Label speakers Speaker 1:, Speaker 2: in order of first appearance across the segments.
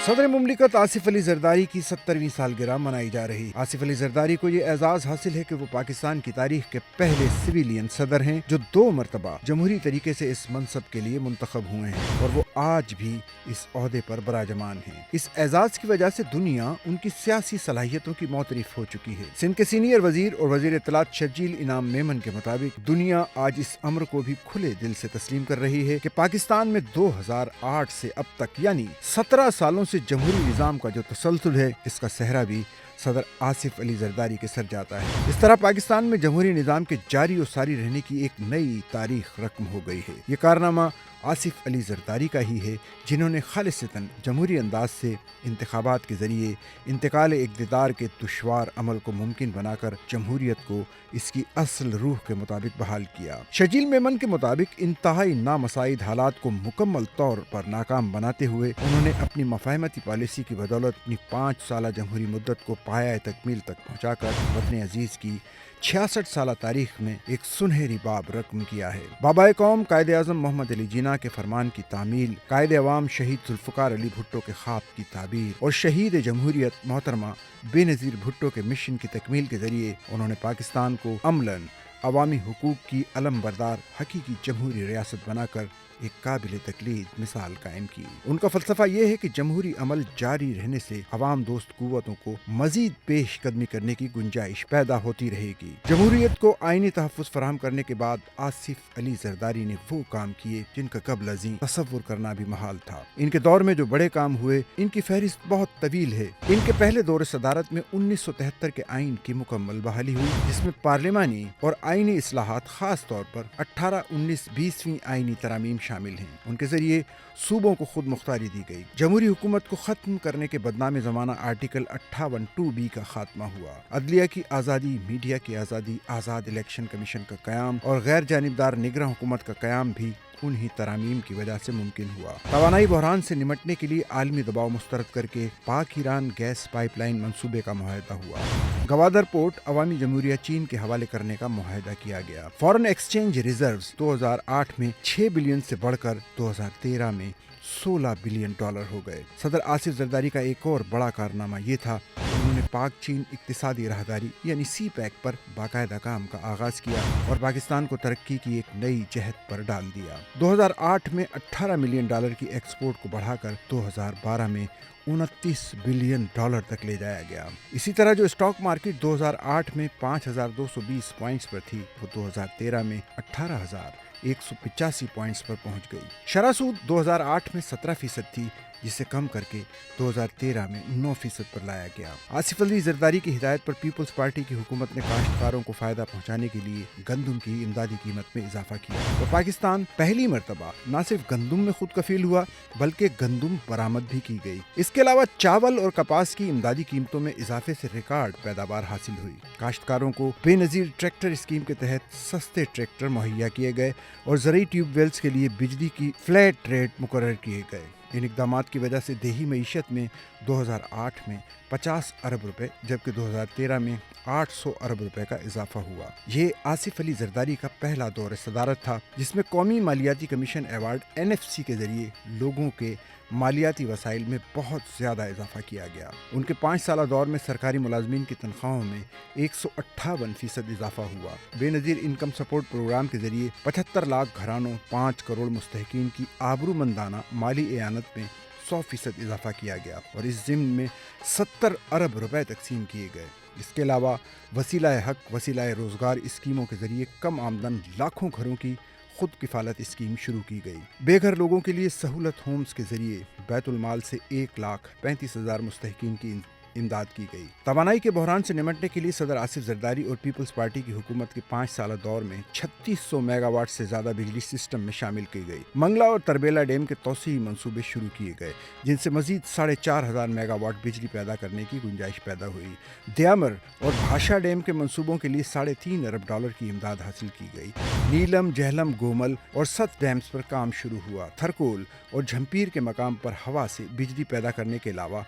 Speaker 1: صدر مملکت آصف علی زرداری کی 70ویں سالگرہ منائی جا رہی۔ آصف علی زرداری کو یہ اعزاز حاصل ہے کہ وہ پاکستان کی تاریخ کے پہلے سویلین صدر ہیں جو 2 مرتبہ جمہوری طریقے سے اس منصب کے لیے منتخب ہوئے ہیں اور وہ آج بھی اس عہدے پر براجمان ہیں۔ اس اعزاز کی وجہ سے دنیا ان کی سیاسی صلاحیتوں کی معترف ہو چکی ہے۔ سندھ کے سینئر وزیر اور وزیر اطلاعات شرجیل انعام میمن کے مطابق دنیا آج اس امر کو بھی کھلے دل سے تسلیم کر رہی ہے کہ پاکستان میں 2008 سے اب تک یعنی 17 سالوں سے جمہوری نظام کا جو تسلسل ہے اس کا صحرا بھی صدر آصف علی زرداری کے سر جاتا ہے۔ اس طرح پاکستان میں جمہوری نظام کے جاری و ساری رہنے کی ایک نئی تاریخ رقم ہو گئی ہے۔ یہ کارنامہ آصف علی زرداری کا ہی ہے جنہوں نے خالصتاً جمہوری انداز سے انتخابات کے ذریعے انتقال اقتدار کے دشوار عمل کو ممکن بنا کر جمہوریت کو اس کی اصل روح کے مطابق بحال کیا۔ شرجیل میمن کے مطابق انتہائی نامساعد حالات کو مکمل طور پر ناکام بناتے ہوئے انہوں نے اپنی مفاہمتی پالیسی کی بدولت اپنی 5 سالہ جمہوری مدت کو پایہ تکمیل تک پہنچا کر وطن عزیز کی 66 سالہ تاریخ میں ایک سنہری باب رقم کیا ہے۔ بابا قوم قائد اعظم محمد علی جناح کے فرمان کی تعمیل، قائد عوام شہید ذوالفقار علی بھٹو کے خواب کی تعبیر اور شہید جمہوریت محترمہ بے نظیر بھٹو کے مشن کی تکمیل کے ذریعے انہوں نے پاکستان کو عملاً عوامی حقوق کی علم بردار حقیقی جمہوری ریاست بنا کر ایک قابل تقلید مثال قائم کی۔ ان کا فلسفہ یہ ہے کہ جمہوری عمل جاری رہنے سے عوام دوست قوتوں کو مزید پیش قدمی کرنے کی گنجائش پیدا ہوتی رہے گی۔ جمہوریت کو آئینی تحفظ فراہم کرنے کے بعد آصف علی زرداری نے وہ کام کیے جن کا قبل ازیں تصور کرنا بھی محال تھا۔ ان کے دور میں جو بڑے کام ہوئے ان کی فہرست بہت طویل ہے۔ ان کے پہلے دور صدارت میں 1973 کے آئین کی مکمل بحالی ہوئی جس میں پارلیمانی اور آئینی اصلاحات خاص طور پر 18، 19، 20ویں آئینی ترامیم شامل ہیں۔ ان کے ذریعے صوبوں کو خود مختاری دی گئی۔ جمہوری حکومت کو ختم کرنے کے بدنام زمانہ آرٹیکل 58(2)(b) کا خاتمہ ہوا۔ عدلیہ کی آزادی، میڈیا کی آزادی، آزاد الیکشن کمیشن کا قیام اور غیر جانبدار نگراں حکومت کا قیام بھی انہی ترامیم کی وجہ سے ممکن ہوا۔ توانائی بحران سے نمٹنے کے لیے عالمی دباؤ مسترد کر کے پاک ایران گیس پائپ لائن منصوبے کا معاہدہ ہوا۔ گوادر پورٹ عوامی جمہوریہ چین کے حوالے کرنے کا معاہدہ کیا گیا۔ فارن ایکسچینج ریزروز 2008 میں 6 بلین سے بڑھ کر 2013 میں $16 بلین ہو گئے۔ صدر آصف زرداری کا ایک اور بڑا کارنامہ یہ تھا کہ انہوں نے پاک چین اقتصادی راہداری یعنی سی پیک پر باقاعدہ کام کا آغاز کیا اور پاکستان کو ترقی کی ایک نئی جہت پر ڈال دیا۔ 2008 میں $18 ملین کی ایکسپورٹ کو بڑھا کر 2012 میں $29 بلین تک لے جایا گیا۔ اسی طرح جو اسٹاک مارکیٹ 2008 میں 5220 پوائنٹس پر تھی وہ 2013 میں 18185 پوائنٹس پر پہنچ گئی۔ شرح سود 2008 میں 17% تھی جسے کم کر کے 2013 میں 9% پر لایا گیا۔ آصف علی زرداری کی ہدایت پر پیپلز پارٹی کی حکومت نے کاشتکاروں کو فائدہ پہنچانے کے لیے گندم کی امدادی قیمت میں اضافہ کیا اور پاکستان پہلی مرتبہ نہ صرف گندم میں خود کفیل ہوا بلکہ گندم برآمد بھی کی گئی۔ اس کے علاوہ چاول اور کپاس کی امدادی قیمتوں میں اضافے سے ریکارڈ پیداوار حاصل ہوئی۔ کاشتکاروں کو بے نظیر ٹریکٹر اسکیم کے تحت سستے ٹریکٹر مہیا کیے گئے اور زرعی ٹیوب ویلز کے لیے بجلی کی فلیٹ ریٹ مقرر کیے گئے۔ ان اقدامات کی وجہ سے دیہی معیشت میں 2008 میں 50 ارب روپے جبکہ 2013 میں 800 ارب روپے کا اضافہ ہوا۔ یہ آصف علی زرداری کا پہلا دور صدارت تھا جس میں قومی مالیاتی کمیشن ایوارڈ NFC کے ذریعے لوگوں کے مالیاتی وسائل میں بہت زیادہ اضافہ کیا گیا۔ ان کے 5 سالہ دور میں سرکاری ملازمین کی تنخواہوں میں 158% اضافہ ہوا۔ بے نظیر انکم سپورٹ پروگرام کے ذریعے 75 لاکھ گھرانوں 5 کروڑ مستحقین کی آبرومندانہ مالی اعانت میں 100% اضافہ کیا گیا اور اس ضمن میں 70 ارب روپے تقسیم کیے گئے۔ اس کے علاوہ وسیلہ حق، وسیلہ روزگار اسکیموں کے ذریعے کم آمدن لاکھوں گھروں کی خود کفالت اسکیم شروع کی گئی۔ بے گھر لوگوں کے لیے سہولت ہومز کے ذریعے بیت المال سے 1,35,000 مستحقین کی امداد کی گئی۔ توانائی کے بحران سے نمٹنے کے لیے صدر آصف زرداری اور پیپلز پارٹی کی حکومت کے 5 سالہ دور میں 3600 میگا واٹ سے زیادہ بجلی سسٹم میں شامل کی گئی۔ منگلا اور تربیلا ڈیم کے توسیعی منصوبے شروع کیے گئے جن سے مزید 4500 میگا واٹ بجلی پیدا کرنے کی گنجائش پیدا ہوئی۔ دیامر اور بھاشا ڈیم کے منصوبوں کے لیے $3.5 ارب کی امداد حاصل کی گئی۔ نیلم، جہلم، گومل اور ست ڈیمز پر کام شروع ہوا۔ تھرکول اور جھمپیر کے مقام پر ہوا سے بجلی پیدا کرنے کے علاوہ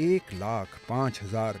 Speaker 1: 1,05,000